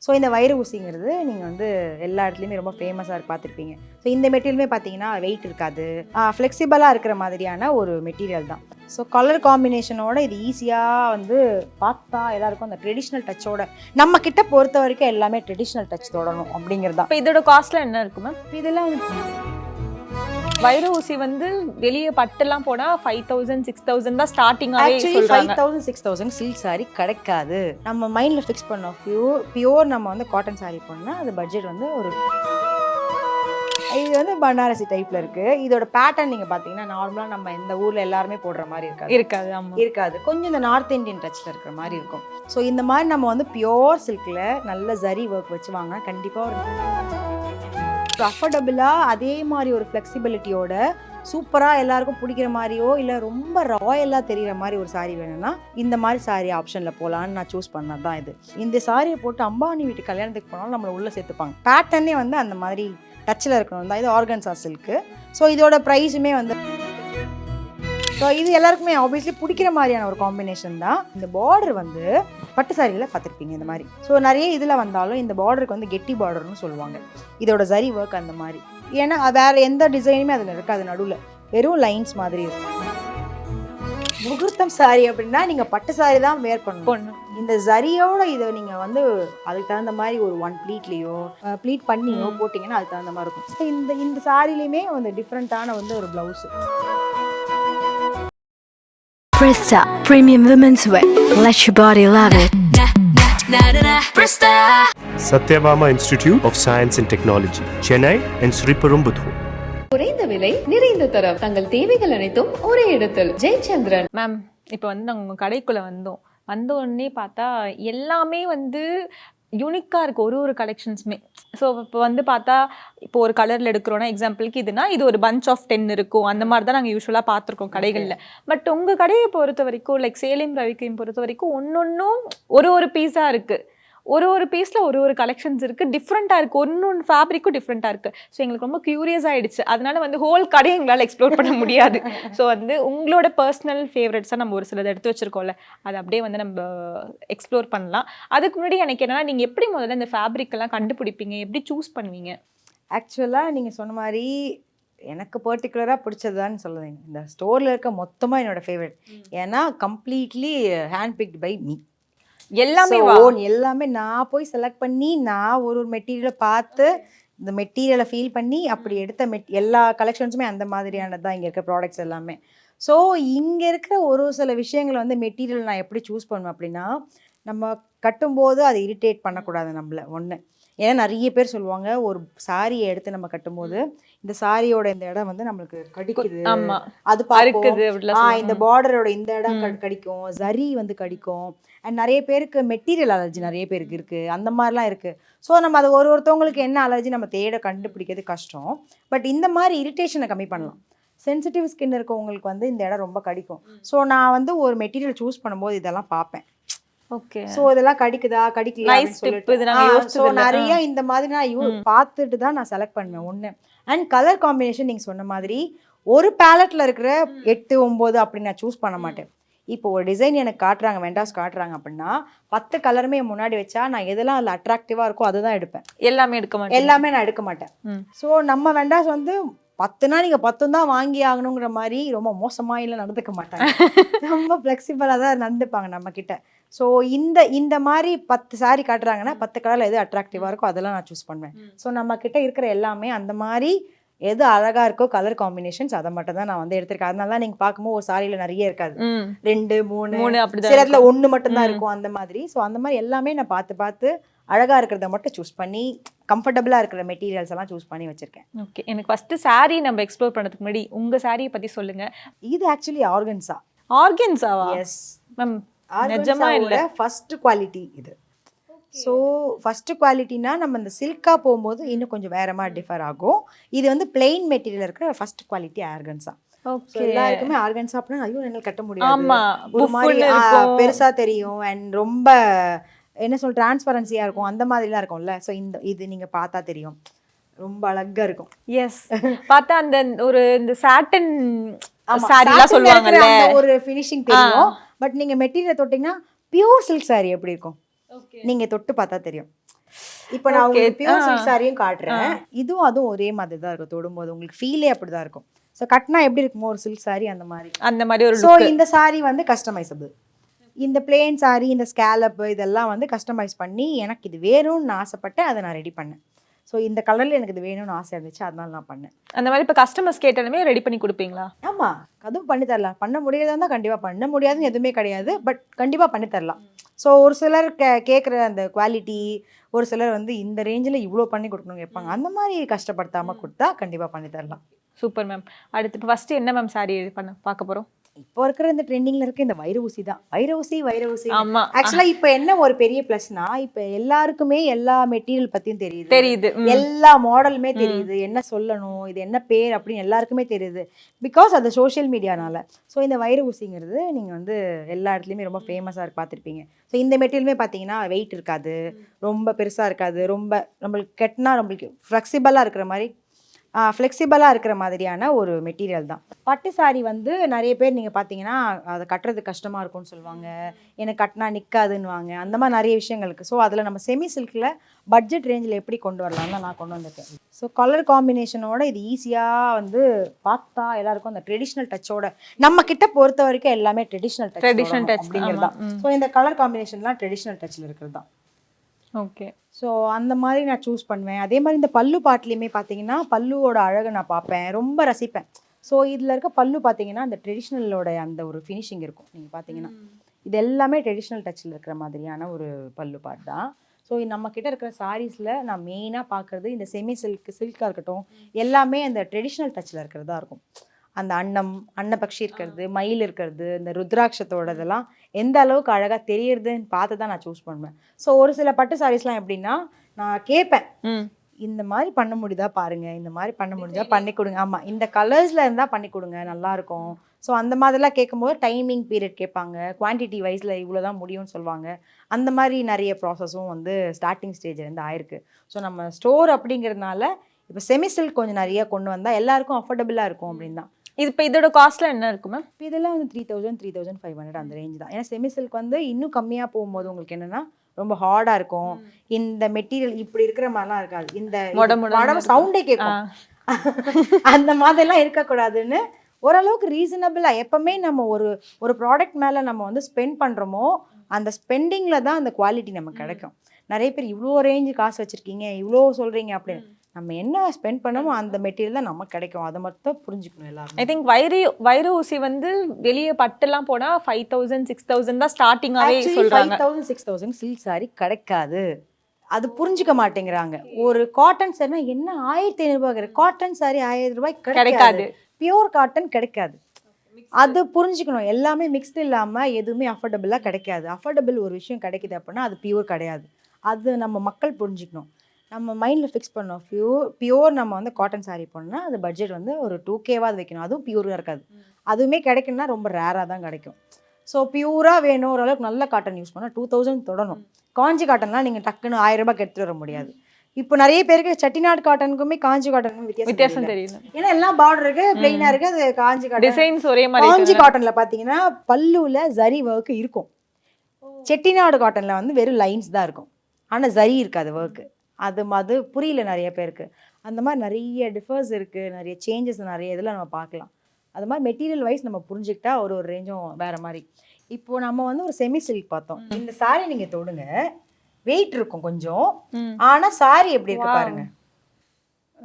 So இந்த வைர ஊசிங்கிறது நீங்கள் வந்து எல்லா இடத்துலையுமே ரொம்ப ஃபேமஸாக பார்த்துருப்பீங்க. ஸோ இந்த மெட்டீரியலுமே பார்த்தீங்கன்னா வெயிட் இருக்காது, ஃப்ளெக்சிபிளாக இருக்கிற மாதிரியான ஒரு மெட்டீரியல் தான். ஸோ கலர் காம்பினேஷனோட இது ஈஸியாக வந்து பார்த்தா எல்லாருக்கும் அந்த ட்ரெடிஷ்னல் டச்சோட நம்ம கிட்ட பொறுத்த வரைக்கும் எல்லாமே ட்ரெடிஷ்னல் டச் தொடணும் அப்படிங்கிறது தான். இப்போ இதோட காஸ்ட்லாம் என்ன இருக்கு மேம்? இதெல்லாம் வைர ஊசி வந்து வெளியே பட்டெல்லாம் போனா 5000 6000 தான் ஸ்டார்டிங்காவே சொல்றாங்க. 5000 6000 சில்க் saree கிடைக்காது. நம்ம மைண்ட்ல ஃபிக்ஸ் பண்ணோம் பியூர் நம்ம வந்து காட்டன் saree பண்ணா அது பட்ஜெட் வந்து ஒரு இது வந்து பனாரசி டைப்ல இருக்கு. இதோட பேட்டர்ன் நீங்க பாத்தீங்கன்னா நார்மலா நம்ம இந்த ஊர்ல எல்லாருமே போடுற மாதிரி இருக்காது. ஆமா இருக்காது, கொஞ்சம் இந்த நார்த் இந்தியன் டச்ல இருக்கிற மாதிரி இருக்கும். ஸோ இந்த மாதிரி நம்ம வந்து பியோர் சில்க்ல நல்ல ஜரி ஒர்க் வச்சு வாங்கினா கண்டிப்பா ஒரு அஃபோர்டபுளாக அதே மாதிரி ஒரு ஃப்ளெக்சிபிலிட்டியோட சூப்பராக எல்லாருக்கும் பிடிக்கிற மாதிரியோ இல்லை ரொம்ப ராயலாக தெரிகிற மாதிரி ஒரு சாரீ வேணும்னா இந்த மாதிரி சாரீ ஆப்ஷனில் போகலான்னு நான் சூஸ் பண்ணது தான் இது. இந்த சாரியை போட்டு அம்பானி வீட்டு கல்யாணத்துக்கு போனாலும் நம்மளை உள்ளே சேர்த்துப்பாங்க. பேட்டர்னே வந்து அந்த மாதிரி டச்சில் இருக்கணும் தான். இது ஆர்கன்சா சில்க்கு. ஸோ இதோட ப்ரைஸுமே வந்து ஸோ இது எல்லாருக்குமே ஆப்வியஸ்லி பிடிக்கிற மாதிரியான ஒரு காம்பினேஷன் தான். இந்த பார்டர் வந்து பட்டு சாரியில் பார்த்துருப்பீங்க இந்த மாதிரி. ஸோ நிறைய இதில் வந்தாலும் இந்த பார்டருக்கு வந்து கெட்டி பார்டர்னு சொல்லுவாங்க. இதோட ஜரி ஒர்க் அந்த மாதிரி, ஏன்னா வேறு எந்த டிசைனுமே அதில் இருக்காது, நடுவில் வெறும் லைன்ஸ் மாதிரி இருக்கும். முகூர்த்தம் சாரி அப்படின்னா நீங்கள் பட்டு சாரி தான் வேர் பண்ணணும். இந்த ஜரியோட இதை நீங்கள் வந்து அதுக்கு தகுந்த மாதிரி ஒரு 1 ப்ளீட்லேயோ ப்ளீட் பண்ணியோ போட்டிங்கன்னா அதுக்கு தகுந்த மாதிரி இருக்கும். ஸோ இந்த சாரிலையுமே வந்து டிஃப்ரெண்ட்டான வந்து ஒரு blouse. Presta Premium Women's Wear. Let your body love it. Presta Satyabama Institute of Science and Technology, Chennai and Sriperumbudur. குறைந்த விலை நிறைந்த தரம், தங்கள் தேவைகள் அனைத்தும் ஒரே இடத்தில். ஜெயச்சந்திரன். மேம், இப்போ வந்து நாங்கள் உங்கள் கடைக்குள்ளே வந்த உடனே பார்த்தா எல்லாமே வந்து யூனிக்காக இருக்குது, ஒரு கலெக்ஷன்ஸுமே. ஸோ இப்போ வந்து பார்த்தா இப்போ ஒரு கலரில் எடுக்கிறோன்னா எக்ஸாம்பிளுக்கு இதுனா இது ஒரு பஞ்ச் ஆஃப் 10 இருக்கும், அந்த மாதிரி தான் நாங்கள் யூஸ்வலாக பார்த்துருக்கோம் கடைகளில். பட் உங்கள் கடையை பொறுத்த வரைக்கும் லைக் சேலம் ரவிக்கையும் பொறுத்த வரைக்கும் ஒன்னொன்னும் ஒரு பீஸாக இருக்குது, ஒரு பீஸில் ஒரு கலெக்ஷன்ஸ் இருக்குது, டிஃப்ரெண்ட்டாக இருக்குது, ஒன்று ஃபேப்ரிக்கும் டிஃப்ரெண்ட்டாக இருக்குது. ஸோ எங்களுக்கு ரொம்ப க்யூரியஸ் ஆகிடுச்சு. அதனால வந்து ஹோல் கடையை எங்களால் எக்ஸ்ப்ளோர் பண்ண முடியாது. ஸோ வந்து உங்களோட பர்சனல் ஃபேவரட்ஸாக நம்ம ஒரு சிலது எடுத்து வச்சுருக்கோம்ல, அதை அப்படியே வந்து நம்ம எக்ஸ்ப்ளோர் பண்ணலாம். அதுக்கு முன்னாடி எனக்கு என்னன்னா, நீங்கள் எப்படி முதல்ல இந்த ஃபேப்ரிக்கெல்லாம் கண்டுபிடிப்பீங்க, எப்படி சூஸ் பண்ணுவீங்க? ஆக்சுவலாக நீங்கள் சொன்ன மாதிரி எனக்கு பர்டிகுலராக பிடிச்சதுதான்னு சொல்லுவீங்க. இந்த ஸ்டோரில் இருக்க மொத்தமாக என்னோடய ஃபேவரட். ஏன்னா completely hand picked by me. எல்லாமே நான் போய் செலக்ட் பண்ணி நான் ஒரு மெட்டீரியலை பார்த்து இந்த மெட்டீரியலை ஃபீல் பண்ணி அப்படி எடுத்த எல்லா கலெக்ஷன்ஸுமே அந்த மாதிரியானது தான் இங்கே இருக்க ப்ராடக்ட்ஸ் எல்லாமே. ஸோ இங்கே இருக்கிற ஒரு சில விஷயங்கள் வந்து மெட்டீரியல் நான் எப்படி சூஸ் பண்ணுவேன் அப்படின்னா, நம்ம கட்டும்போது அதை இரிட்டேட் பண்ணக்கூடாது நம்மள ஒன்று. ஏன்னா நிறைய பேர் சொல்லுவாங்க ஒரு சாரியை எடுத்து நம்ம கட்டும்போது இந்த சாரியோட இந்த இடம் வந்து நம்மளுக்கு கடிக்குது, அது இந்த பார்டரோட இந்த இடம் கடிக்கும், ஜரி வந்து கடிக்கும். அண்ட் நிறைய பேருக்கு மெட்டீரியல் அலர்ஜி நிறைய பேருக்கு இருக்கு, அந்த மாதிரிலாம் இருக்கு. ஸோ நம்ம அது ஒருத்தவங்களுக்கு என்ன அலர்ஜி நம்ம கண்டுபிடிக்கிறது கஷ்டம். பட் இந்த மாதிரி இரிட்டேஷனை கம்மி பண்ணலாம். சென்சிட்டிவ் ஸ்கின் இருக்கவங்களுக்கு வந்து இந்த இடம் ரொம்ப கடிக்கும். ஸோ நான் வந்து ஒரு மெட்டீரியல் சூஸ் பண்ணும்போது இதெல்லாம் பார்ப்பேன். ஓகே, சோ இதெல்லாம் கடிக்குதா கடிக்கல ஸோ நிறைய இந்த மாதிரி நான் பார்த்துட்டு தான் நான் செலக்ட் பண்ணுவேன் ஒன்று. அண்ட் கலர் காம்பினேஷன் நீங்கள் சொன்ன மாதிரி ஒரு பேலட்ல இருக்கிற 8 9 அப்படி நான் சூஸ் பண்ண மாட்டேன். இப்போ ஒரு டிசைன் எனக்கு காட்டுறாங்க, வெண்டாஸ் காட்டுறாங்க அப்படின்னா 10 கலருமே முன்னாடி வச்சா நான் எதெல்லாம் அதில் அட்ராக்டிவாக இருக்கோ அதை தான் எடுப்பேன். எல்லாமே நான் எடுக்க மாட்டேன். ஸோ நம்ம வெண்டாஸ் வந்து 10னா நீங்கள் 10 தான் வாங்கி ஆகணுங்கிற மாதிரி ரொம்ப மோசமாக இல்லை நடந்துக்க மாட்டாங்க. ரொம்ப ஃப்ளெக்சிபிளாக தான் நடந்துப்பாங்க நம்ம கிட்ட. ஸோ இந்த மாதிரி 10 சாரி காட்டுறாங்கன்னா 10 கலரில் எது அட்ராக்டிவாக இருக்கோ அதெல்லாம் நான் சூஸ் பண்ணுவேன். ஸோ நம்ம கிட்ட இருக்கிற எல்லாமே அந்த மாதிரி எது அழகா இருக்கோ கலர் காம்பினேஷன்ஸ் அதை மட்டும் தான் நான் வந்து எடுத்திருக்கேன். அதனால தான் நீங்க பார்க்கும்போது ஒரு சாரியில நிறைய இருக்காது, 2 3 சில இடத்துல 1 மட்டும் தான் இருக்கும் அந்த மாதிரி. ஸோ அந்த மாதிரி எல்லாமே நான் பார்த்து அழகா இருக்கிறத மட்டும் சூஸ் பண்ணி கம்ஃபர்டபுளா இருக்கிற மெட்டீரியல்ஸ் எல்லாம் சூஸ் பண்ணி வச்சிருக்கேன். ஓகே, எனக்கு ஃபர்ஸ்ட் சாரி நம்ம எக்ஸ்ப்ளோர் பண்ணதுக்கு முன்னாடி உங்க சாரியை பத்தி சொல்லுங்க. இது ஆக்சுவலி ஆர்கன்ஸா. ஆர்கன்ஸாவா? எஸ் மேம், நிஜமா இல்ல, ஃபர்ஸ்ட் குவாலிட்டி இது. ஸோ ஃபர்ஸ்ட் குவாலிட்டினா நம்ம இந்த சில்காக போகும்போது இன்னும் கொஞ்சம் வேற மாதிரி டிஃபர் ஆகும். இது வந்து பிளெயின் மெட்டீரியல் இருக்கிற ஃபர்ஸ்ட் குவாலிட்டி ஆர்கன்ஸா. எல்லாருக்குமே ஆர்கன்ஸா அப்படின்னா ஐயோ என்னால் கட்ட முடியாது, ஒரு மாதிரி பெருசா தெரியும் அண்ட் ரொம்ப என்ன சொல் டிரான்ஸ்பரன்சியா இருக்கும், அந்த மாதிரிலாம் இருக்கும்ல. ஸோ இது நீங்க பார்த்தா தெரியும் ரொம்ப அழகா இருக்கும். எஸ், பார்த்தா அந்த ஒரு இந்த சாட்டன் சாரிலாம் சொல்லுவாங்கல்ல ஒரு ஃபினிஷிங் தெரியும். பட் நீங்க மெட்டீரியல் தொட்டீங்கன்னா பியூர் சில்க் சாரி எப்படி இருக்கும் நீங்க தொட்டு பார்த்தா தெரியும். இப்போ நான் உங்களுக்கு பியூர் சில்க் சாரியும் காட்டுறேன். இதுவும் அதுவும் ஒரே மாதிரி தான் இருக்கும். தொடும்போது உங்களுக்கு ஃபீலே அப்படிதான் இருக்கும். ஸோ கட்டினா எப்படி இருக்குமோ ஒரு சில்க் சாரி அந்த மாதிரி ஒரு ஸோ இந்த சாரி வந்து கஸ்டமைசபிள். இந்த பிளேன் சாரி, இந்த ஸ்கேலப் இதெல்லாம் வந்து கஸ்டமைஸ் பண்ணி எனக்கு இது வேணும்னு நான் ஆசைப்பட்டேன், அதை நான் ரெடி பண்ணேன். ஸோ இந்த கலரில் எனக்கு இது வேணும்னு ஆசை இருந்துச்சு, அதனால நான் பண்ணேன். அந்த மாதிரி இப்போ கஸ்டமர்ஸ் கேட்டாலுமே ரெடி பண்ணி கொடுப்பீங்களா? ஆமாம், அதுவும் பண்ணி தரலாம். பண்ண முடியாதா இருந்தால் கண்டிப்பாக, பண்ண முடியாதுன்னு எதுவுமே கிடையாது, பட் கண்டிப்பாக பண்ணி தரலாம். ஸோ ஒரு சிலர் கேட்குற அந்த குவாலிட்டி, ஒரு சிலர் வந்து இந்த ரேஞ்சில் இவ்வளோ பண்ணி கொடுக்கணும் கேட்பாங்க. அந்த மாதிரி கஷ்டப்படுத்தாமல் கொடுத்தா கண்டிப்பாக பண்ணி தரலாம். Super ma'am. அடுத்து இப்போ ஃபஸ்ட்டு என்ன மேம் சாரி பார்க்க போகிறோம்? இப்போ இருக்கிற இந்த ட்ரெண்டிங்ல இருக்க இந்த வைர ஊசி தான். வைர ஊசி ஆமா. ஆக்சுவலா இப்போ என்ன ஒரு பெரிய பிளஸ்னா, இப்போ எல்லாருக்குமே எல்லா மெட்டீரியல் பத்தியும் தெரியுது, எல்லா மாடலுமே தெரியுது, என்ன சொல்லணும், இது என்ன பேர் அப்படின்னு எல்லாருக்குமே தெரியுது. பிகாஸ் அது சோஷியல் மீடியானால. ஸோ இந்த வைர ஊசிங்கிறது நீங்க வந்து எல்லா இடத்துலையுமே ரொம்ப ஃபேமஸாக இருக்கு, பார்த்துருப்பீங்க. ஸோ இந்த மெட்டீரியலுமே பார்த்தீங்கன்னா வெயிட் இருக்காது, ரொம்ப பெருசாக இருக்காது, ரொம்ப நம்மளுக்கு கெட்டினா நம்மளுக்கு ஃப்ளெக்சிபிளாக இருக்கிற மாதிரி, ஃப்ளெக்சிபிளாக இருக்கிற மாதிரியான ஒரு மெட்டீரியல் தான். பட்டு சாரி வந்து நிறைய பேர் நீங்கள் பார்த்தீங்கன்னா அதை கட்டுறது கஷ்டமாக இருக்கும்னு சொல்லுவாங்க, எனக்கு கட்டினா நிற்காதுன்னுவாங்க, அந்த மாதிரி நிறைய விஷயங்கள் இருக்குது. ஸோ அதில் நம்ம செமி சில்கில் பட்ஜெட் ரேஞ்சில் எப்படி கொண்டு வரலாம்னு நான் கொண்டு வந்திருக்கேன். ஸோ கலர் காம்பினேஷனோட இது ஈஸியாக வந்து பார்த்தா எல்லாருக்கும் அந்த ட்ரெடிஷ்னல் டச்சோட, நம்ம கிட்ட பொறுத்த வரைக்கும் எல்லாமே ட்ரெடிஷ்னல் டச் அப்படிங்கிறது தான். ஸோ இந்த கலர் காம்பினேஷன்லாம் ட்ரெடிஷ்னல் டச்சில் இருக்கிறது தான். ஓகே. ஸோ அந்த மாதிரி நான் சூஸ் பண்ணுவேன். அதே மாதிரி இந்த பல்லு பாட்டிலையுமே பார்த்தீங்கன்னா பல்லுவோட அழகை நான் பார்ப்பேன், ரொம்ப ரசிப்பேன். ஸோ இதில் இருக்க பல்லு பார்த்தீங்கன்னா அந்த ட்ரெடிஷ்னலோட அந்த ஒரு ஃபினிஷிங் இருக்கும். நீங்கள் பார்த்தீங்கன்னா இது எல்லாமே ட்ரெடிஷ்னல் டச்சில் இருக்கிற மாதிரியான ஒரு பல்லு பாட் தான். ஸோ நம்ம கிட்ட இருக்கிற சாரீஸில் நான் மெயினாக பார்க்குறது இந்த செமி சில்காக இருக்கட்டும், எல்லாமே அந்த ட்ரெடிஷ்னல் டச்சில் இருக்கிறதா இருக்கும். அந்த அன்னப்பக்ஷி இருக்கிறது, மயில் இருக்கிறது, இந்த ருத்ராட்சத்தோட இதெல்லாம் எந்த அளவுக்கு அழகாக தெரியறதுன்னு பார்த்து தான் நான் சூஸ் பண்ணுவேன். ஸோ ஒரு சில பட்டு சாரீஸ்லாம் எப்படின்னா நான் கேட்பேன், இந்த மாதிரி பண்ண முடியுதா பாருங்க, இந்த மாதிரி பண்ண முடிஞ்சா பண்ணி கொடுங்க, ஆமாம் இந்த கலர்ஸில் இருந்தால் பண்ணி கொடுங்க நல்லாயிருக்கும். ஸோ அந்த மாதிரிலாம் கேட்கும்போது டைமிங் பீரியட் கேட்பாங்க, குவான்டிட்டி வைஸில் இவ்வளோ தான் முடியும்னு சொல்லுவாங்க. அந்த மாதிரி நிறைய ப்ராசஸும் வந்து ஸ்டார்டிங் ஸ்டேஜ்லேருந்து ஆயிருக்கு. ஸோ நம்ம ஸ்டோர் அப்படிங்கிறதுனால இப்போ செமி சில்க் கொஞ்சம் நிறைய கொண்டு வந்தால் எல்லாருக்கும் அஃபோர்டபுளாக இருக்கும் அப்படின்னு தான். இது இப்போ இதோட காஸ்ட்லாம் என்ன இருக்கும் மேம்? இதெல்லாம் வந்து 3000 3500 அந்த ரேஞ்ச் தான். ஏன்னா செமி சில்க் வந்து இன்னும் கம்மியாக போகும்போது உங்களுக்கு என்னன்னா ரொம்ப ஹார்டாக இருக்கும். இந்த மெட்டீரியல் இப்படி இருக்கிற மாதிரிலாம் இருக்காது, இந்த சவுண்டே கேட்கும். அந்த மாதிரிலாம் இருக்கக்கூடாதுன்னு ஓரளவுக்கு ரீசனபிளாக எப்பவுமே நம்ம ஒரு ப்ராடக்ட் மேலே நம்ம வந்து ஸ்பெண்ட் பண்ணுறோமோ அந்த ஸ்பெண்டிங்கில் தான் அந்த குவாலிட்டி நமக்கு கிடைக்கும். நிறைய பேர் இவ்வளோ ரேஞ்சு காசு வச்சுருக்கீங்க, இவ்வளோ சொல்கிறீங்க அப்படின்னு, நம்ம என்ன ஸ்பெண்ட் பண்ணமோ அந்த மெட்டீரியல் தான் நமக்கு கிடைக்கும். அதை மட்டும் புரிஞ்சுக்கணும் எல்லாரும். ஐ திங்க் வைர ஊசி வந்து வெளியே பட்டுலாம் போனால் 5000 6000 தான் ஸ்டார்டிங்காகவே சொல்கிறாங்க. 5000 6000 சில்க் சாரி கிடைக்காது, அது புரிஞ்சுக்க மாட்டேங்கிறாங்க. ஒரு காட்டன் சாரினா என்ன 1500 ரூபாய், காட்டன் சாரி 1000 ரூபாய் கிடைக்காது, பியூர் காட்டன் கிடைக்காது. அது புரிஞ்சுக்கணும். எல்லாமே மிக்ஸ்டு இல்லாமல் எதுவுமே அஃபோர்டபுளாக கிடைக்காது. அஃபோர்டபுள் ஒரு விஷயம் கிடைக்குது அப்படின்னா அது பியூர் கிடையாது. அது நம்ம மக்கள் புரிஞ்சுக்கணும். நம்ம மைண்டில் ஃபிக்ஸ் பண்ணோம், பியூர் நம்ம வந்து காட்டன் சாரீ போனோம்னா அது பட்ஜெட் வந்து ஒரு 2K வைக்கணும். அதுவும் பியூராக இருக்காது, அதுவுமே கிடைக்கணும்னா ரொம்ப ரேராக தான் கிடைக்கும். ஸோ பியூராக வேணும், ஓரளவுக்கு நல்ல காட்டன் யூஸ் பண்ணால் 2000 தொடணும். காஞ்சி காட்டன்லாம் நீங்கள் டக்குன்னு 1000 ரூபாய்க்கு எடுத்துகிட்டு வர முடியாது. இப்போ நிறைய பேருக்கு செட்டிநாடு காட்டனுக்குமே காஞ்சி காட்டனுக்கும் வித்தியாசம் தெரியும். ஏன்னா எல்லாம் பார்டர் இருக்கு, பிளெயினாக இருக்கு, அது காஞ்சி காட்டன் டிசைன்ஸ் ஒரே மாதிரி. காஞ்சி காட்டனில் பார்த்தீங்கன்னா பல்லுவில் ஜரி ஒர்க்கு இருக்கும், செட்டிநாடு காட்டனில் வந்து வெறும் லைன்ஸ் தான் இருக்கும், ஆனால் ஜரி இருக்காது ஒர்க்கு. அது புரியல நிறைய பேருக்கு. அந்த மாதிரி நிறைய டிஃபர்ஸ் இருக்குது, நிறைய சேஞ்சஸ் நிறைய இதில் நம்ம பார்க்கலாம். அது மாதிரி மெட்டீரியல் வைஸ் நம்ம புரிஞ்சுக்கிட்டா ஒரு ரேஞ்சும் வேறு மாதிரி. இப்போது நம்ம வந்து ஒரு செமி சில்க் பார்த்தோம். இந்த சாரி நீங்கள் தொடுங்க, வெயிட் இருக்கும் கொஞ்சம், ஆனால் சாரி எப்படி இருக்கு பாருங்க.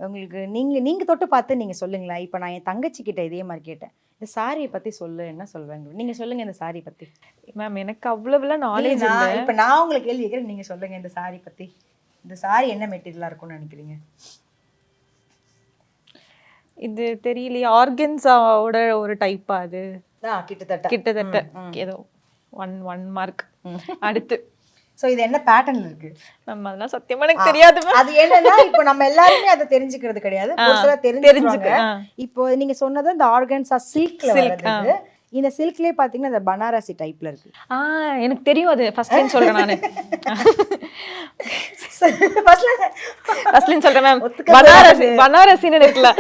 உங்களுக்கு நீங்கள் தொட்டு பார்த்து நீங்கள் சொல்லுங்களேன். இப்போ நான் என் தங்கச்சி கிட்ட இதே மாதிரி கேட்டேன், இந்த சாரியை பற்றி சொல்லு, என்ன சொல்லுவாங்க நீங்கள் சொல்லுங்கள் இந்த சாரி பற்றி. மேம் எனக்கு அவ்வளோலாம் நாலேஜ் இல்லை. இப்போ நான் உங்களுக்கு கேள்வி கேட்குறேன், நீங்கள் சொல்லுங்கள் இந்த சாரி பற்றி. இந்த சாரி என்ன மெட்டீரியலாக இருக்கும்னு நினைக்கிறீங்க? இது தெரியலையே, ஆர்கன்ஸாவோட ஒரு டைப்பா அது? கிட்டத்தட்ட ஏதோ 1 மார்க். அடுத்து ஸோ இது என்ன பேட்டர்ன்ல இருக்கு நம்ம அதெல்லாம் சத்தியமா எனக்கு தெரியாது. அது என்னன்னா இப்போ நம்ம எல்லாருமே அதை தெரிஞ்சுக்கிறது கிடையாது, தெரிஞ்சுக்க. இப்போ நீங்க சொன்னது இந்த ஆர்கன்ஸா சில்க்ல வருது. இந்த சில்க்லயே பாத்தீங்கன்னா இந்த பனாரசி டைப்ல இருக்கு. எனக்கு தெரியும், அது ஃபர்ஸ்ட் லைன் சொல்றேன் நானு. ஃபர்ஸ்ட் லைன் சொல்றேன் மேம். பனாரசின்னு இருக்குல்ல,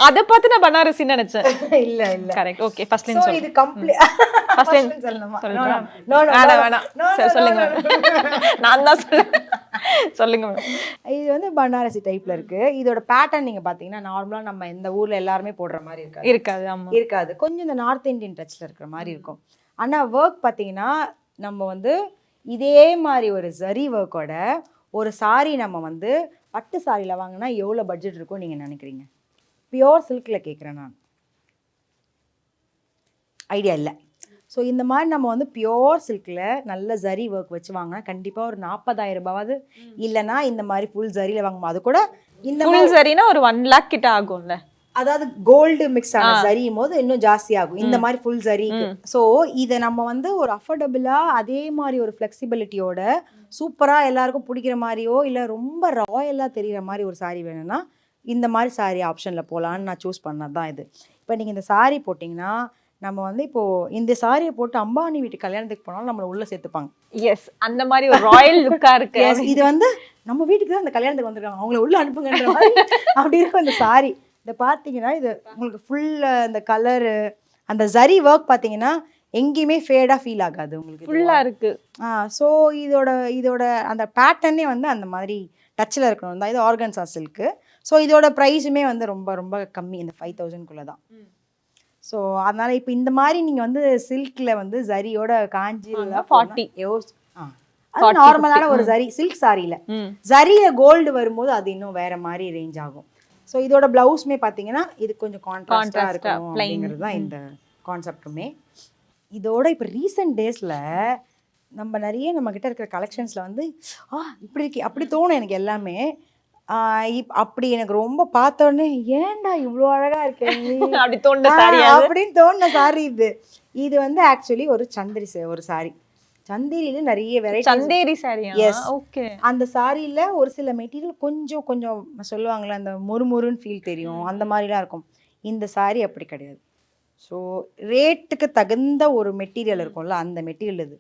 அத பார்த்து நான் பனாரசின்னு நினைச்சேன். இல்ல இல்ல. Correct. Okay, first line So சொல்லு. இது கம்ப்ளீட் ஃபர்ஸ்ட் லைன் சொல்லணுமா? சொல்லணுமா? No, no, வேணாம் no, வேணாம். no, சரி no, சொல்லுங்க. no, நான் தான் சொல்லுங்க மேம். இது வந்து பனாரசி டைப்ல இருக்கு. இதோட பேட்டர்ன் நீங்க பாத்தீங்கன்னா நார்மலா நம்ம இந்த ஊர்ல எல்லாருமே போடுற மாதிரி இருக்காது. இருக்காது. ஆமா. இருக்காது. கொஞ்சம் இந்த நார்த் இந்தியன் டச்ல இருக்கிற மாதிரி இருக்கும். ஆனா ஒர்க் பாத்தீங்கன்னா நம்ம வந்து இதே மாதிரி ஒரு ஜரி ஒர்க்கோட ஒரு சாரி நம்ம வந்து பட்டு சாரியில வாங்கினா எவ்வளவு பட்ஜெட் இருக்கும் நீங்க நினைக்கிறீங்க? பியோர் சில்க்ல கேட்குறேன் நான். ஐடியா இல்லை. ஸோ இந்த மாதிரி நம்ம வந்து பியோர் சில்கில் நல்ல ஜரி ஒர்க் வச்சு வாங்கினா கண்டிப்பாக ஒரு 40,000 ரூபாவது இல்லைன்னா இந்த மாதிரி ஃபுல் ஜரியில் வாங்குவோம். அது கூட இந்த ஃபுல் சரினா ஒரு 1 lakh கிட்ட ஆகும்ல. அதாவது கோல்டு மிக்ஸ் ஆன ஜரியும் போது இன்னும் ஜாஸ்தி ஆகும் இந்த மாதிரி ஃபுல் ஜரிக்கு. ஸோ இதை நம்ம வந்து ஒரு அஃபோர்டபுளாக அதே மாதிரி ஒரு ஃப்ளெக்சிபிலிட்டியோட சூப்பராக எல்லாருக்கும் பிடிக்கிற மாதிரியோ இல்லை ரொம்ப ராயலாக தெரிகிற மாதிரி ஒரு சாரி வேணும்னா இந்த மாதிரி சாரி ஆப்ஷனில் போகலான்னு நான் சூஸ் பண்ணது தான் இது. இப்போ நீங்கள் இந்த சாரி போட்டிங்கன்னா நம்ம வந்து இப்போ இந்த சாரியை போட்டு அம்பானி வீட்டு கல்யாணத்துக்கு போனாலும் நம்மளை உள்ள சேர்த்துப்பாங்க. எஸ், அந்த மாதிரி ஒரு ராயல் லுக்கா இருக்கு. இது வந்து நம்ம வீட்டுக்கு தான் அந்த கல்யாணத்துக்கு வந்திருக்காங்க, அவங்கள உள்ள அனுப்புங்கன்ற மாதிரி அப்படி இருக்கும் இந்த சாரி. இதை பார்த்தீங்கன்னா இது உங்களுக்கு ஃபுல்லு அந்த கலரு அந்த ஜரி ஒர்க் பார்த்தீங்கன்னா எங்கேயுமே ஃபேடாக ஃபீல் ஆகாது உங்களுக்கு, ஃபுல்லாக இருக்கு. ஸோ இதோட அந்த பேட்டர்னே வந்து அந்த மாதிரி டச்சில் இருக்கணும் தான். இது ஆர்கன்சா சில்க்கு. ஸோ இதோட ப்ரைஸுமே வந்து ரொம்ப ரொம்ப கம்மி, இந்த 5,000 தான். ஸோ அதனால இப்போ இந்த மாதிரி நீங்கள் வந்து சில்கில் வந்து ஜரியோட காஞ்சியில் 40 நார்மலான ஒரு ஜரி சில்க் சாரியில் ஜரியில கோல்டு வரும்போது அது இன்னும் வேற மாதிரி ரேஞ்ச் ஆகும். ஸோ இதோட பிளவுஸ்மே பார்த்தீங்கன்னா இது கொஞ்சம் கான்ட்ராஸ்டாக இருக்கும் அப்படிங்கிறது தான் இந்த கான்செப்டுமே. இதோட இப்போ ரீசெண்ட் டேஸில் நம்ம நிறைய நம்ம கிட்ட இருக்கிற கலெக்ஷன்ஸில் வந்து இப்படி இருக்கு அப்படி தோணும் எனக்கு எல்லாமே. அப்படி எனக்கு ரொம்ப பார்த்த உடனே ஏன்டா இவ்வளோ அழகா இருக்கேன் அப்படி தோணுன சாரி அப்படின்னு தோணுன சாரி இது. இது வந்து ஆக்சுவலி ஒரு சந்திரி ஒரு சாரி. சந்தேரியில நிறைய வெரைட்டி. சந்தேரி சாரியா? எஸ். ஓகே. அந்த சாரியில ஒரு சில மெட்டீரியல் கொஞ்சம் கொஞ்சம் சொல்லுவாங்கல்ல அந்த முறுமுறுன்னு ஃபீல் தெரியும், அந்த மாதிரிலாம் இருக்கும். இந்த சாரி அப்படி கிடையாது. ஸோ ரேட்டுக்கு தகுந்த ஒரு மெட்டீரியல் இருக்கும்ல, அந்த மெட்டீரியல் இது.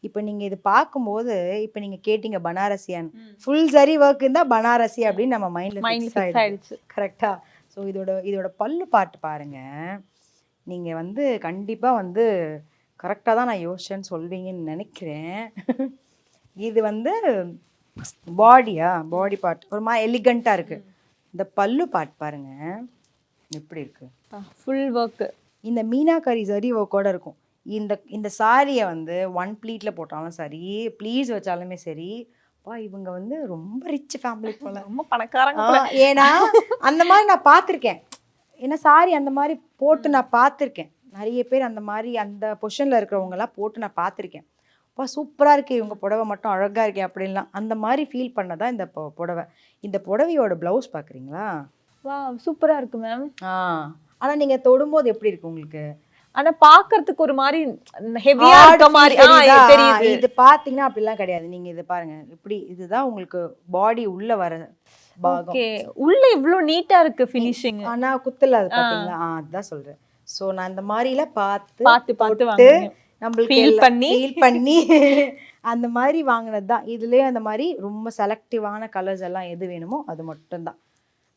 இப்போ நீங்கள் இது பார்க்கும்போது இப்போ நீங்கள் கேட்டீங்க பனாரசியான், ஃபுல் ஜரி ஒர்க் இருந்தால் பனாரசி அப்படின்னு நம்ம மைண்டில் ஃபிக்ஸ் ஆயிடுச்சு. கரெக்டாக. ஸோ இதோட பல்லு பாட்டு பாருங்க, நீங்கள் வந்து கண்டிப்பாக வந்து கரெக்டாக தான் நான் யோசிச்சேன்னு சொல்வீங்கன்னு நினைக்கிறேன். இது வந்து பாடி பார்ட் ஒரு மாதிரி எலிகண்ட்டாக இருக்குது. இந்த பல்லு பார்ட் பாருங்க எப்படி இருக்கு, ஃபுல் ஒர்க்கு. இந்த மீனாக்கரி ஜரி ஒர்க்கோட இருக்கும். இந்த சாரியை வந்து 1 ப்ளீட்டில் போட்டாலும் சரி, ப்ளீட்ஸ் வச்சாலுமே சரி, இவங்க வந்து ரொம்ப ரிச் ஃபேமிலி போல, ரொம்ப பணக்காரங்க. ஏன்னா அந்த மாதிரி நான் பார்த்துருக்கேன். ஏன்னா சாரி அந்த மாதிரி போட்டு நான் பார்த்துருக்கேன். நிறைய பேர் அந்த மாதிரி அந்த பொசிஷனில் இருக்கிறவங்கலாம் போட்டு நான் பார்த்துருக்கேன். சூப்பராக இருக்கு இவங்க புடவை மட்டும் அழகாக இருக்கே அப்படின்லாம் அந்த மாதிரி ஃபீல் பண்ணதான் இந்த புடவை. இந்த புடவையோட ப்ளவுஸ் பார்க்குறீங்களா? வா, சூப்பராக இருக்கு மேம். ஆனால் நீங்கள் தொடும்போது எப்படி இருக்கு உங்களுக்கு? ஆனா பாக்குறதுக்கு ஒரு மாதிரி ஹெவியா இருக்க மாதிரி தெரியுது. இது பாத்தீங்கன்னா அப்படிலாம் கிடையாது. நீங்க இத பாருங்க, இப்படி இதுதான் உங்களுக்கு பாடி உள்ள வர பாகம். ஓகே, உள்ள இவ்ளோ நீட்டா இருக்கு ஃபினிஷிங். ஆனா குத்துல அது பாத்தீங்களா? அதுதான் சொல்றேன். சோ நான் இந்த மாதிரில பார்த்து வாங்குங்க, நம்மளுக்கு ஃபீல் பண்ணி அந்த மாதிரி வாங்கினது தான். இதுலயே அந்த மாதிரி ரொம்ப செலக்டிவான கலர்ஸ் எல்லாம் எது வேணுமோ அது மட்டும்தான்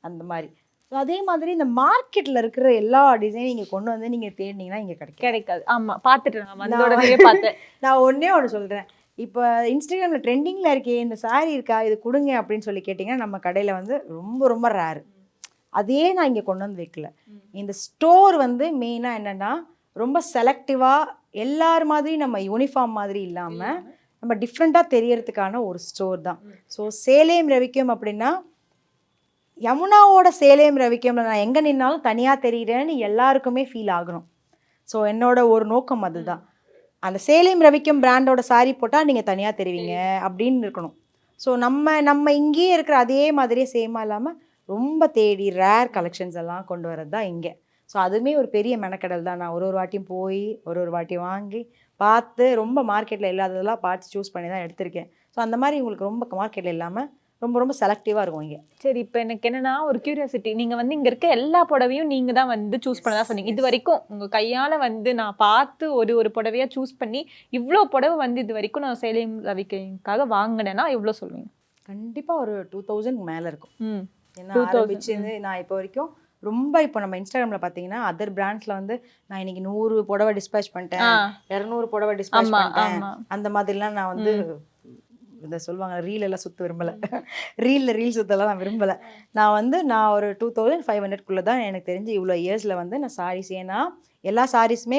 அந்த மாதிரி. அதே மாதிரி இந்த மார்க்கெட்ல இருக்கிற எல்லா டிசைனும் நீங்க கொண்டு வந்து நீங்க தேடினீங்கன்னா இங்க கிடைக்காது. ஆமா, பார்த்துட்டேன். நான் ஒன்னே ஒன்று சொல்றேன். இப்போ இன்ஸ்டாகிராம்ல ட்ரெண்டிங்ல இருக்கே இந்த சாரி இருக்கா, இது கொடுங்க அப்படின்னு சொல்லி கேட்டிங்கன்னா நம்ம கடையில வந்து ரொம்ப ரொம்ப ரேரு. அதே நான் இங்கே கொண்டு வந்து வைக்கல. இந்த ஸ்டோர் வந்து மெயினாக என்னன்னா ரொம்ப செலக்டிவாக எல்லார் மாதிரி நம்ம யூனிஃபார்ம் மாதிரி இல்லாமல் நம்ம டிஃப்ரெண்ட்டாக தெரியறதுக்கான ஒரு ஸ்டோர் தான். ஸோ சேலேம் ரவிக்கம் அப்படின்னா யமுனாவோட சேலேம் ரவிக்கம்ல நான் எங்கே நின்னாலும் தனியாக தெரிகிறேன்னு எல்லாருக்குமே ஃபீல் ஆகணும். ஸோ என்னோட ஒரு நோக்கம் அதுதான். அந்த சேலேம் ரவிக்கம் பிராண்டோட சாரி போட்டால் நீங்கள் தனியாக தெரிவிங்க அப்படின்னு இருக்கணும். ஸோ நம்ம இங்கேயே இருக்கிற அதே மாதிரியே சேமாக இல்லாமல் ரொம்ப தேடி ரேர் கலெக்ஷன்ஸ் எல்லாம் கொண்டு வரது தான் இங்கே. ஸோ அதுவுமே ஒரு பெரிய மெனக்கடல் தான். நான் ஒரு வாட்டியும் போய் ஒரு வாட்டி வாங்கி பார்த்து ரொம்ப மார்க்கெட்டில் இல்லாததெல்லாம் பார்த்து சூஸ் பண்ணி தான் எடுத்திருக்கேன். ஸோ அந்த மாதிரி உங்களுக்கு ரொம்ப மார்க்கெட்டில் இல்லாமல் ரொம்ப ரொம்ப செலக்டிவாக இருக்கும் இங்கே. சரி, இப்போ எனக்கு என்னன்னா ஒரு கியூரியாசிட்டி, நீங்கள் வந்து இங்கே இருக்க எல்லா புடவையும் நீங்கள் தான் வந்து சூஸ் பண்ண தான் சொன்னீங்க. இது வரைக்கும் உங்கள் கையால் வந்து நான் பார்த்து ஒரு புடவையாக சூஸ் பண்ணி இவ்வளோ புடவை வந்து இது வரைக்கும் நான் சேலேம் ரவிக்காக வாங்கினேன்னா எவ்வளோ சொல்லுவீங்க? கண்டிப்பாக ஒரு 2000 மேலே இருக்கும். என்ன ஆரம்பிச்சு நான் இப்போ வரைக்கும் ரொம்ப இப்போ நம்ம இன்ஸ்டாகிராமில் பார்த்தீங்கன்னா அதர் பிராண்ட்ஸில் வந்து நான் இன்னைக்கு 100 புடவை டிஸ்பேச் பண்ணிட்டேன், 200 புடவை டிஸ்பேச் ஆமா, பண்ணிட்டேன், ஆமா. அந்த மாதிரிலாம் நான் வந்து இந்த சொல்லுவாங்க ரீல் எல்லாம் சுத்த விரும்பலை. ரீல் சுத்தலாம் நான் விரும்பலை. நான் ஒரு 2500 தான் எனக்கு தெரிஞ்சு இவ்வளோ இயர்ஸில் வந்து நான் சாரீஸ். ஏன்னா எல்லா சாரீஸுமே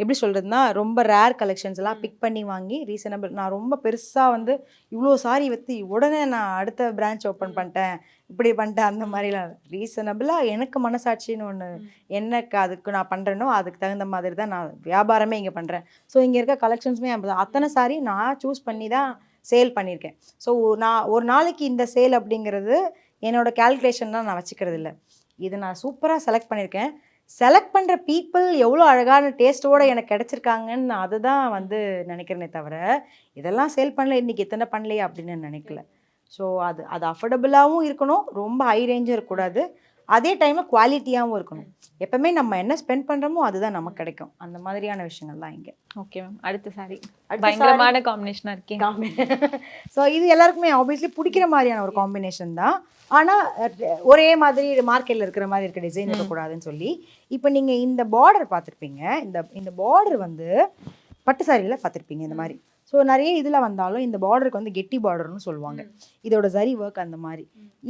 எப்படி சொல்கிறதுனா ரொம்ப ரேர் கலெக்ஷன்ஸ் எல்லாம் பிக் பண்ணி வாங்கி ரீசனபிள். நான் ரொம்ப பெருசாக வந்து இவ்வளோ சாரி விற்று உடனே நான் அடுத்த பிரான்ச் ஓப்பன் பண்ணிட்டேன், இப்படி பண்ணிட்டேன், அந்த மாதிரிலாம் ரீசனபிளாக எனக்கு மனசாட்சின்னு ஒன்று எனக்கு அதுக்கு நான் பண்ணுறேனோ அதுக்கு தகுந்த மாதிரி தான் நான் வியாபாரமே இங்கே பண்ணுறேன். ஸோ இங்கே இருக்க கலெக்ஷன்ஸுமே அத்தனை சாரி நான் சூஸ் பண்ணி தான் சேல் பண்ணியிருக்கேன். ஸோ நான் ஒரு நாளைக்கு இந்த சேல் அப்படிங்கிறது என்னோடய கேல்குலேஷன்லாம் நான் வச்சுக்கிறது இல்லை. இதை நான் சூப்பராக செலக்ட் பண்ணியிருக்கேன். செலக்ட் பண்ணுற பீப்புள் எவ்வளோ அழகான டேஸ்ட்டோடு எனக்கு கிடச்சிருக்காங்கன்னு நான் அதை தான் வந்து நினைக்கிறேனே தவிர இதெல்லாம் சேல் பண்ணல இன்றைக்கி எத்தனை பண்ணலையே அப்படின்னு நினைக்கல. ஸோ அது அஃபோர்டபுளாகவும் இருக்கணும், ரொம்ப ஹை ரேஞ்சும் இருக்கக்கூடாது, அதே டைமில் குவாலிட்டியாகவும் இருக்கணும். எப்பவுமே நம்ம என்ன ஸ்பெண்ட் பண்ணுறோமோ அதுதான் நமக்கு கிடைக்கும். அந்த மாதிரியான விஷயங்கள் தான் இங்கே. Okay ma'am. அடுத்த சாரி பயங்கரமான காம்பினேஷனாக இருக்கேன். ஸோ இது எல்லாருக்குமே ஆப்வியஸ்லி பிடிக்கிற மாதிரியான ஒரு காம்பினேஷன் தான். ஆனால் ஒரே மாதிரி மார்க்கெட்டில் இருக்கிற மாதிரி இருக்க டிசைன் இருக்கக்கூடாதுன்னு சொல்லி இப்போ நீங்கள் இந்த பார்டர் பார்த்துருப்பீங்க. இந்த பார்டர் வந்து பட்டு சாரியில் பார்த்துருப்பீங்க இந்த மாதிரி. ஸோ நிறைய இதில் வந்தாலும் இந்த பார்டருக்கு வந்து கெட்டி பார்டர்னு சொல்லுவாங்க. இதோட ஜரி ஒர்க் அந்த மாதிரி.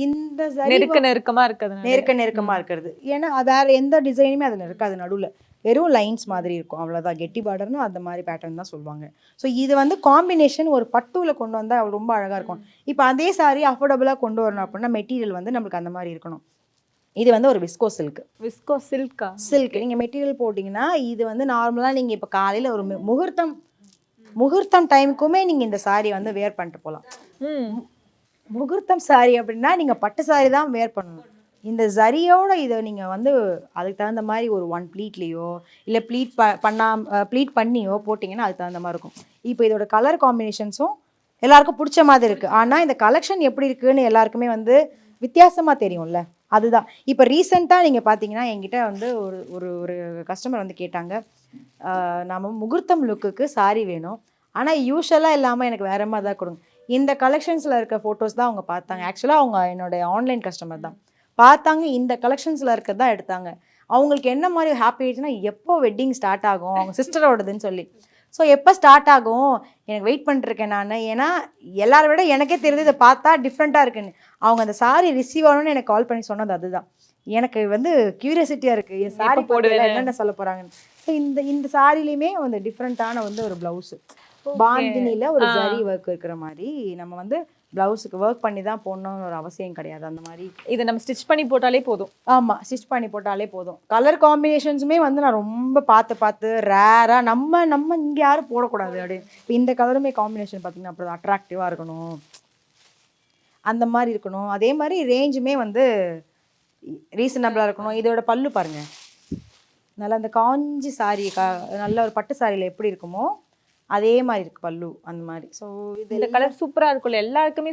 இந்த ஜரி நெருக்கமாக இருக்கிறது நெருக்கமாக இருக்கிறது. ஏன்னா வேறு எந்த டிசைனுமே அதில் இருக்காது, நடுவில் வெறும் லைன்ஸ் மாதிரி இருக்கும், அவ்வளோதான். கெட்டி பார்டர்னு அந்த மாதிரி பேட்டர்ன் தான் சொல்லுவாங்க. ஸோ இது வந்து காம்பினேஷன் ஒரு பட்டுவில் கொண்டு வந்தால் ரொம்ப அழகாக இருக்கும். இப்போ அதே சாரி அஃபோர்டபுளாக கொண்டு வரணும் அப்படின்னா மெட்டீரியல் வந்து நம்மளுக்கு அந்த மாதிரி இருக்கணும். இது வந்து ஒரு விஸ்கோ சில்க். நீங்கள் மெட்டீரியல் போட்டிங்கன்னா இது வந்து நார்மலாக நீங்கள் இப்போ காலையில் ஒரு முகூர்த்தம் டைமுக்குமே நீங்கள் இந்த சாரி வந்து வேர் பண்ணிட்டு போகலாம். முகூர்த்தம் சாரி அப்படின்னா நீங்கள் பட்டு சாரி தான் வேர் பண்ணணும். இந்த ஜரியோட இதை நீங்கள் வந்து அதுக்கு தகுந்த மாதிரி ஒரு 1 ப்ளீட்லேயோ இல்லை ப்ளீட் பண்ணியோ போட்டிங்கன்னா அதுக்கு தகுந்த மாதிரி இருக்கும். இப்போ இதோட கலர் காம்பினேஷன்ஸும் எல்லாருக்கும் பிடிச்ச மாதிரி இருக்குது. ஆனால் இந்த கலெக்ஷன் எப்படி இருக்குதுன்னு எல்லாருக்குமே வந்து வித்தியாசமாக தெரியும்ல, அதுதான். இப்போ ரீசெண்டாக நீங்கள் பார்த்தீங்கன்னா என்கிட்ட வந்து ஒரு கஸ்டமர் வந்து கேட்டாங்க, நம்ம முகூர்த்தம் லுக்குக்கு சாரி வேணும், ஆனால் யூஷுவலாக இல்லாமல் எனக்கு வேறு மாதிரி தான் கொடுங்க. இந்த கலெக்ஷன்ஸில் இருக்க ஃபோட்டோஸ் தான் அவங்க பார்த்தாங்க. ஆக்சுவலாக அவங்க என்னோடய ஆன்லைன் கஸ்டமர் தான். பார்த்தாங்க, இந்த கலெக்ஷன்ஸில் இருக்கிறது தான் எடுத்தாங்க. அவங்களுக்கு என்ன மாதிரி ஹாப்பி ஆயிடுச்சுன்னா எப்போ வெட்டிங் ஸ்டார்ட் ஆகும், அவங்க சிஸ்டரோடதுன்னு சொல்லி. ஸோ எப்போ ஸ்டார்ட் ஆகும் எனக்கு வெயிட் பண்ணிட்டுருக்கேன் நான். ஏன்னா எல்லாரை விட எனக்கே தெரியுது இதை பார்த்தா டிஃப்ரெண்ட்டாக இருக்குன்னு. அவங்க அந்த சாரி ரிசீவ் ஆகணும்னு எனக்கு கால் பண்ணி சொன்னது அதுதான். எனக்கு வந்து க்யூரியாசிட்டியாக இருக்குது, என் சாரி போடுவேன் என்னென்ன சொல்ல போகிறாங்கன்னு. ஸோ இந்த சாரிலையுமே வந்து டிஃப்ரெண்ட்டான வந்து ஒரு ப்ளவுஸு பாந்தினியில் ஒரு ஜரி ஒர்க் இருக்கிற மாதிரி நம்ம வந்து ப்ளவுஸுக்கு ஒர்க் பண்ணி தான் போடணும்னு ஒரு அவசியம் கிடையாது. அந்த மாதிரி இதை நம்ம ஸ்டிச் பண்ணி போட்டாலே போதும். ஆமாம், ஸ்டிச் பண்ணி போட்டாலே போதும். கலர் காம்பினேஷன்ஸுமே வந்து நான் ரொம்ப பார்த்து ரேராக நம்ம இங்கே யாரும் போடக்கூடாது அப்படின்னு. இப்போ இந்த கலருமே காம்பினேஷன் பார்த்திங்கன்னா அப்புறம் அட்ராக்டிவாக இருக்கணும், அந்த மாதிரி இருக்கணும். அதே மாதிரி ரேஞ்சுமே வந்து ரீசனபிளாக இருக்கணும். இதோட பல்லு பாருங்கள், நல்லா அந்த காஞ்சி சாரி நல்ல ஒரு பட்டு சாரியில் எப்படி இருக்குமோ அதே மாதிரி இருக்குது பல்லு, அந்த மாதிரி. ஸோ இந்த கலர் சூப்பராக இருக்கும்ல, எல்லாருக்குமே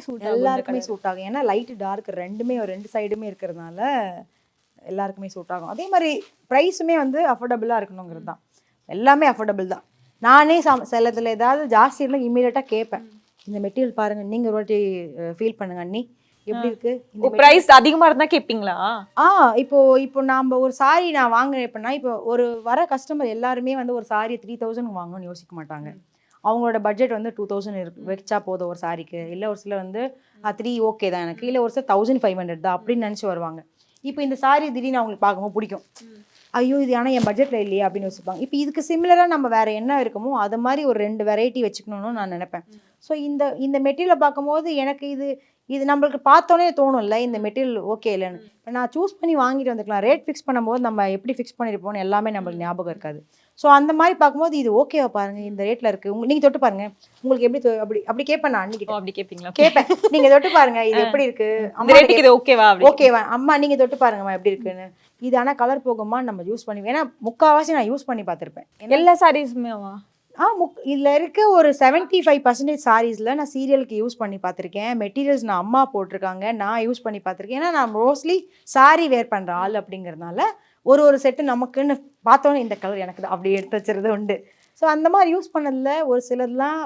சூட் ஆகும். ஏன்னா லைட்டு டார்க் ரெண்டுமே ரெண்டு சைடுமே இருக்கிறதுனால எல்லாருக்குமே சூட் ஆகும். அதே மாதிரி ப்ரைஸுமே வந்து அஃபோர்டபுளாக இருக்கணுங்கிறது தான். எல்லாமே அஃபோர்டபுள் தான். நானே சிலத்தில் ஏதாவது ஜாஸ்தி இருந்தால் இம்மீடியட்டாக கேட்பேன், இந்த மெட்டீரியல் பாருங்கள், நீங்கள் ஒரு வாட்டி ஃபீல் பண்ணுங்க அண்ணி எப்படி இருக்கு, இந்த பிரைஸ் அதிகமாக இருந்தால் கேட்பீங்களா? இப்போ நாம் ஒரு சாரி நான் வாங்குறேன் அப்படின்னா, இப்போ ஒரு வர கஸ்டமர் எல்லாருமே வந்து ஒரு சாரி 3000 வாங்கணும்னு யோசிக்க மாட்டாங்க. அவங்களோட பட்ஜெட் வந்து 2000 வச்சா போதும் ஒரு சாரிக்கு. இல்லை ஒரு சில வந்து 3 ஓகே தான் எனக்கு, இல்லை ஒரு சில 1500 தான் அப்படின்னு நினச்சி வருவாங்க. இப்போ இந்த சாரி திடீர்னு அவங்களுக்கு பார்க்கும்போது பிடிக்கும், ஐயோ இது ஆனால் என் பட்ஜெட்டில் இல்லையே அப்படின்னு யோசிப்பாங்க. இப்போ இதுக்கு சிமிலராக நம்ம வேறு என்ன இருக்குமோ அது மாதிரி ஒரு 2 வெரைட்டி வச்சுக்கணும்னு நான் நினைப்பேன். ஸோ இந்த மெட்டீரியலை பார்க்கும்போது எனக்கு இது நம்மளுக்கு பார்த்தோன்னே தோணும்ல இந்த மெட்டீரியல் ஓகே இல்லைன்னு. இப்போ நான் சூஸ் பண்ணி வாங்கிட்டு வந்துக்கலாம். ரேட் ஃபிக்ஸ் பண்ணும்போது நம்ம எப்படி ஃபிக்ஸ் பண்ணியிருப்போம்னு எல்லாமே நம்மளுக்கு ஞாபகம் இருக்காது. ஸோ அந்த மாதிரி பார்க்கும்போது இது ஓகேவா பாருங்கள், இந்த ரேட்டில் இருக்குது, நீங்கள் தொட்டு பாருங்கள், உங்களுக்கு எப்படி அப்படி கேட்பேன் நான். அன்றைக்கி அப்படி கேட்பீங்களா? கேட்பேன், நீங்கள் தொட்டு பாருங்கள் இது எப்படி இருக்குது, இது ஓகேவா அம்மா நீங்கள் தொட்டு பாருங்கம்மா எப்படி இருக்குன்னு. இது ஆனால் கலர் போகுமா நம்ம யூஸ் பண்ணி, ஏன்னா முக்கால்வாசி நான் யூஸ் பண்ணி பார்த்துருப்பேன் எல்லா சாரீஸுமேவா. இதில் இருக்க ஒரு 75% சாரீஸில் நான் சீரியலுக்கு யூஸ் பண்ணி பார்த்துருக்கேன். மெட்டீரியல்ஸ் நான் அம்மா போட்டிருக்காங்க, நான் யூஸ் பண்ணி பார்த்துருக்கேன். ஏன்னா நான் மோஸ்ட்லி சாரீ வேர் பண்ணுற ஆள் அப்படிங்கிறதுனால ஒரு செட்டு நமக்குன்னு பார்த்தோன்னே இந்த கலர் எனக்கு தான் அப்படி எடுத்து வச்சுறது உண்டு. ஸோ அந்த மாதிரி யூஸ் பண்ணதில் ஒரு சிலர்லாம்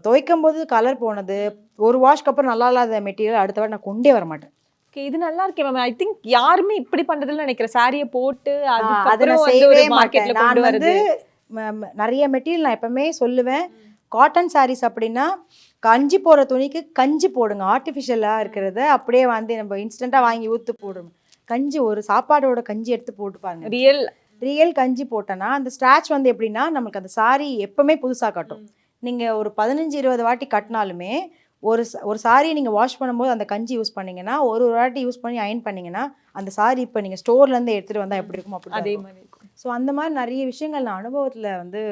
துவைக்கும் போது கலர் போனது, ஒரு வாஷ்க்கு அப்புறம் நல்லா இல்லாத மெட்டீரியல் அடுத்த வாரம் நான் கொண்டே வர மாட்டேன். Okay, இது நல்லா இருக்கே மேம். ஐ திங்க் யாருமே இப்படி பண்றதுல நினைக்கிறேன். சாரியை போட்டு அதை அதுக்கப்புறம் நான் வந்து செய்யவே ஒரு மாட்டேன். மார்க்கெட்ல நான் கொண்டு வந்து வருது. நிறைய மெட்டீரியல் நான் எப்பவுமே சொல்லுவேன், காட்டன் சாரீஸ் அப்படின்னா கஞ்சி போடுற துணிக்கு கஞ்சி போடுங்க. ஆர்டிஃபிஷியலாக இருக்கிறத அப்படியே வந்து நம்ம இன்ஸ்டண்ட்டாக வாங்கி ஊற்று போடுங்க. கஞ்சி ஒரு சாப்பாடோட கஞ்சி எடுத்து போட்டு பாருங்க. ரியல் கஞ்சி போட்டோன்னா அந்த ஸ்ட்ராச் வந்து எப்படின்னா நமக்கு அந்த சாரி எப்பவுமே புதுசாக காட்டும். நீங்கள் ஒரு 15-20 வாட்டி கட்டினாலுமே ஒரு சாரி நீங்கள் வாஷ் பண்ணும்போது அந்த கஞ்சி யூஸ் பண்ணீங்கன்னா ஒரு வாட்டி யூஸ் பண்ணி அயன் பண்ணீங்கன்னா அந்த சாரி இப்போ நீங்கள் ஸ்டோர்லேருந்து எடுத்துகிட்டு வந்தால் எப்படி இருக்கும் அப்படி அதே மாதிரி இருக்கும். ஸோ அந்த மாதிரி நிறைய விஷயங்கள் நான் அனுபவத்தில் வந்து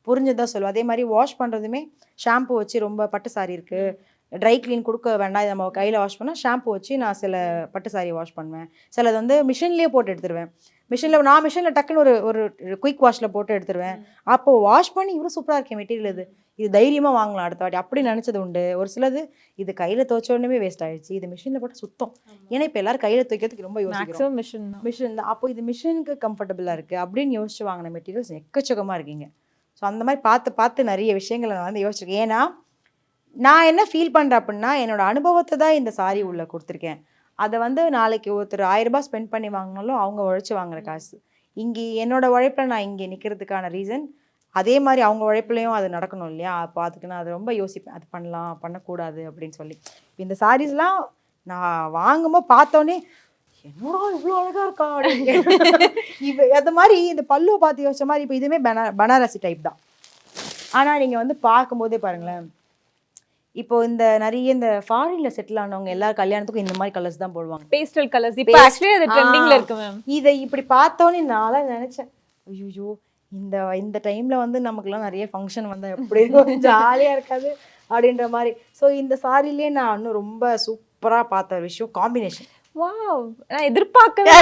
புரிஞ்சுதான் சொல்லுவேன். அதே மாதிரி வாஷ் பண்ணுறதுமே ஷாம்பு வச்சு ரொம்ப பட்டு சாரி இருக்குது, ட்ரை க்ளீன் கொடுக்க வேண்டாம், இதை நம்ம கையில் வாஷ் பண்ணால் ஷாம்பு வச்சு நான் சில பட்டு சாரி வாஷ் பண்ணுவேன். சிலது வந்து மிஷின்லேயே போட்டு எடுத்துருவேன். மிஷினில் டக்குன்னு ஒரு குயிக் வாஷில் போட்டு எடுத்துருவேன். அப்போது வாஷ் பண்ணி இவ்வளோ சூப்பராக இருக்கேன் மெட்டீரியல், இது தைரியமாக வாங்கலாம் அடுத்த வாட்டி அப்படி நினச்சது உண்டு. ஒரு சிலது இது கையில் துவைச்ச உடனே வேஸ்ட் ஆகிடுச்சு, இது மிஷினில் போட்டு சுத்தம். ஏன்னா இப்போ எல்லாரும் கையில் துவைக்கிறதுக்கு ரொம்ப யோசிக்கிறோம். மிஷின் தான். அப்போ இது மிஷினுக்கு கம்ஃபர்டபுளாக இருக்குது அப்படின்னு யோசிச்சு வாங்கின மெட்டீரியல்ஸ் எக்கச்சக்கமாக இருக்கீங்க. ஸோ அந்த மாதிரி பார்த்து நிறைய விஷயங்களை நான் வந்து யோசிச்சிருக்கேன். ஏன்னா நான் என்ன ஃபீல் பண்ணுறேன் அப்படின்னா என்னோட அனுபவத்தை தான் இந்த சாரி உள்ள கொடுத்துருக்கேன். அதை வந்து நாளைக்கு ஒருத்தர் 1000 ரூபாய் ஸ்பெண்ட் பண்ணி வாங்கினாலும் அவங்க உழைச்சி வாங்குற காசு. இங்கே என்னோட உழைப்பில் நான் இங்கே நிற்கிறதுக்கான ரீசன் அதே மாதிரி அவங்க உழைப்புலையும் அது நடக்கணும் இல்லையா? அப்போ அதுக்கு நான் அதை ரொம்ப யோசிப்பேன், அது பண்ணலாம் பண்ணக்கூடாது அப்படின்னு சொல்லி. இந்த சாரீஸ்லாம் நான் வாங்கும்போது பார்த்தோன்னே என்னோட இவ்வளோ அழகாக இருக்கா அப்படின்னு அது மாதிரி இந்த பல்லுவை பார்த்து யோசிச்ச மாதிரி. இப்போ இதுவுமே பனாரசி டைப் தான். ஆனால் நீங்கள் வந்து பார்க்கும்போதே பாருங்களேன், இப்போ இந்த நிறைய இந்த ஃபாரின்ல செட்டில் ஆனவங்க எல்லா கல்யாணத்துக்கும் இந்த மாதிரி கலர்ஸ் தான் போடுவாங்க, பேஸ்டல் கலர்ஸ். இப்போ ஆக்சுவலி அது ட்ரெண்டிங்ல இருக்கு மேம். இதை இப்படி பார்த்தோன்னே நான் தான் நினைச்சேன், ஐயோ இந்த டைம்ல வந்து நமக்குலாம் நிறைய ஃபங்க்ஷன் வந்தால் எப்படி இருக்கும், ஜாலியாக இருக்காது அப்படின்ற மாதிரி. ஸோ இந்த சாரிலேயே நான் இன்னும் ரொம்ப சூப்பராக பார்த்த விஷயம் காம்பினேஷன். வாவ், நான் எதிர்பார்க்கவே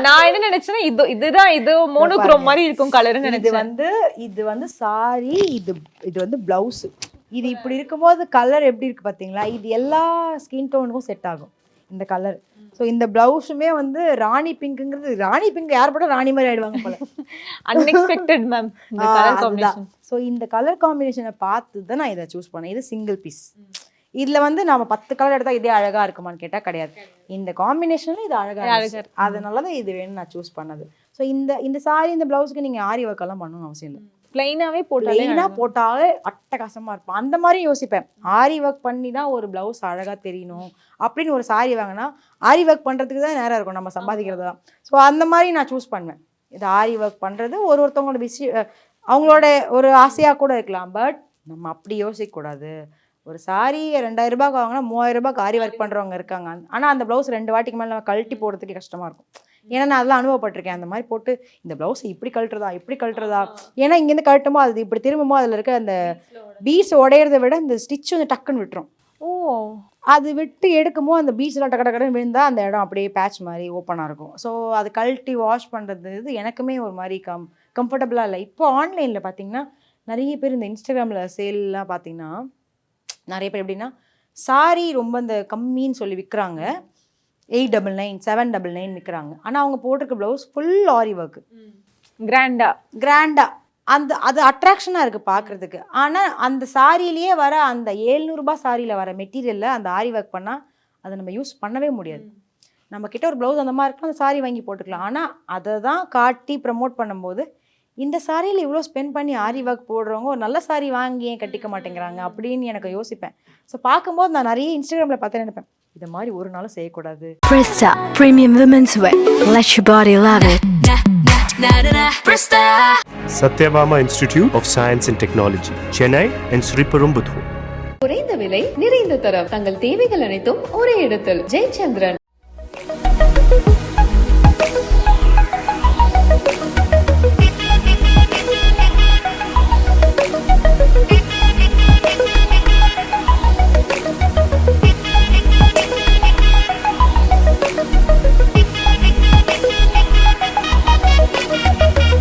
நான் என்ன நினைச்சேன்னா இதுதான் இது மோனோக்ரோம் மாதிரி இருக்கும் கலர்னு நினைச்சேன். இது வந்து சாரி, இது வந்து பிளவுஸ். இது இப்படி இருக்கும்போது கலர் எப்படி இருக்கு பார்த்தீங்களா? இது எல்லா ஸ்கின் டோனுக்கும் செட் ஆகும் இந்த கலர். ஸோ இந்த பிளவுஸுமே வந்து ராணி பிங்க்குங்கிறது, ராணி பிங்க் யார் போட்டால் ராணி மாதிரி ஆயிடுவாங்க போல. அன்எக்ஸ்பெக்டட் மேம் இந்த கலர் காம்பினேஷன். ஸோ இந்த கலர் காம்பினேஷனை பார்த்து தான் நான் இதை சூஸ் பண்ணேன். இது சிங்கிள் பீஸ். இதில் வந்து நம்ம 10 கலர் எடுத்தால் இதே அழகாக இருக்குமான்னு கேட்டால் கிடையாது. இந்த காம்பினேஷனில் இது அழகாக இருக்கு, அதனால தான் இது வேணும் நான் சூஸ் பண்ணது. ஸோ இந்த சாரி இந்த ப்ளவுஸ்க்கு நீங்கள் ஆரி ஒர்க்கெல்லாம் பண்ணணும்னு அவசியம் இல்லை. பிளைனாகவே போட்டாலே அட்டகாசமாக இருக்கும். அந்த மாதிரி யோசிப்பேன், ஆரி ஒர்க் பண்ணி தான் ஒரு ப்ளவுஸ் அழகாக தெரியணும் அப்படின்னு. ஒரு சாரி வாங்கினா ஆரி ஒர்க் பண்ணுறதுக்கு தான் நேரம் இருக்கும், நம்ம சம்பாதிக்கிறது தான். ஸோ அந்த மாதிரி நான் சூஸ் பண்ணுவேன். இது ஆரி ஒர்க் பண்ணுறது ஒருத்தவங்களோட அவங்களோட ஒரு ஆசையாக கூட இருக்கலாம். பட் நம்ம அப்படி யோசிக்கக்கூடாது. ஒரு சாரி 2000 ரூபாய்க்கு வாங்கினா 3000 ரூபாய்க்கு ஆரி ஒர்க் பண்ணுறவங்க இருக்காங்க. ஆனால் அந்த ப்ளவுஸ் 2 வாட்டிக்கு மேலே நம்ம கழட்டி போடுறதுக்கு கஷ்டமாக இருக்கும். ஏன்னா நான் அதெல்லாம் அனுபவப்பட்டிருக்கேன். அந்த மாதிரி போட்டு இந்த ப்ளவுஸ் இப்படி கழட்டுறதா, ஏன்னா இங்கேருந்து கழட்டுமோ அது இப்படி திரும்புமோ அதில் இருக்க அந்த பீட்ஸ் உடையிறத விட இந்த ஸ்டிச் வந்து டக்குன்னு விட்டுரும். அது விட்டு எடுக்குமோ அந்த பீட்ஸ்லாம் டக்குன்னு விழுந்தால் அந்த இடம் அப்படியே பேட்ச் மாதிரி ஓப்பனாக இருக்கும். ஸோ அது கழட்டி வாஷ் பண்ணுறது இது எனக்குமே ஒரு மாதிரி கம்ஃபர்டபுளாக இல்லை. இப்போ ஆன்லைனில் பார்த்தீங்கன்னா நிறைய பேர் இந்த இன்ஸ்டாகிராமில் சேல்லாம் பார்த்தீங்கன்னா நிறைய பேர் எப்படின்னா சாரி ரொம்ப இந்த கம்மின்னு சொல்லி விற்கிறாங்க, 899 799 விற்கிறாங்க. ஆனால் அவங்க போட்டிருக்க ப்ளவுஸ் ஃபுல் ஆரி ஒர்க்கு, கிராண்டா அது அட்ராக்ஷனாக இருக்குது பார்க்குறதுக்கு. ஆனால் அந்த சாரியிலேயே வர அந்த 700 ரூபாய் சாரியில் வர மெட்டீரியலில் அந்த ஆரி ஒர்க் பண்ணால் அதை நம்ம யூஸ் பண்ணவே முடியாது. நம்ம கிட்ட ஒரு ப்ளவுஸ் அந்த மாதிரி இருக்கும், அந்த சாரி வாங்கி போட்டுக்கலாம். ஆனால் அதை தான் காட்டி ப்ரமோட் பண்ணும்போது இந்த சாரியில் இவ்வளோ ஸ்பெண்ட் பண்ணி ஆரி ஒர்க் போடுறவங்க ஒரு நல்ல சாரி வாங்கி ஏன் கட்டிக்க மாட்டேங்கிறாங்க அப்படின்னு எனக்கு யோசிப்பேன். ஸோ பார்க்கும்போது நான் நிறைய இன்ஸ்டாகிராமில் பார்த்து நினைப்பேன், இது மாதிரி ஒரு நாளும் செய்யக்கூடாது. Presta Premium Women's Wear. Let your body love it. Satyabama Institute of Science and Technology, Chennai and Sri Perumbudur. குறைந்த விலை நிறைந்த தரம், தங்கள் தேவைகள் அனைத்தும் ஒரே இடத்தில். ஜெயச்சந்திரன்.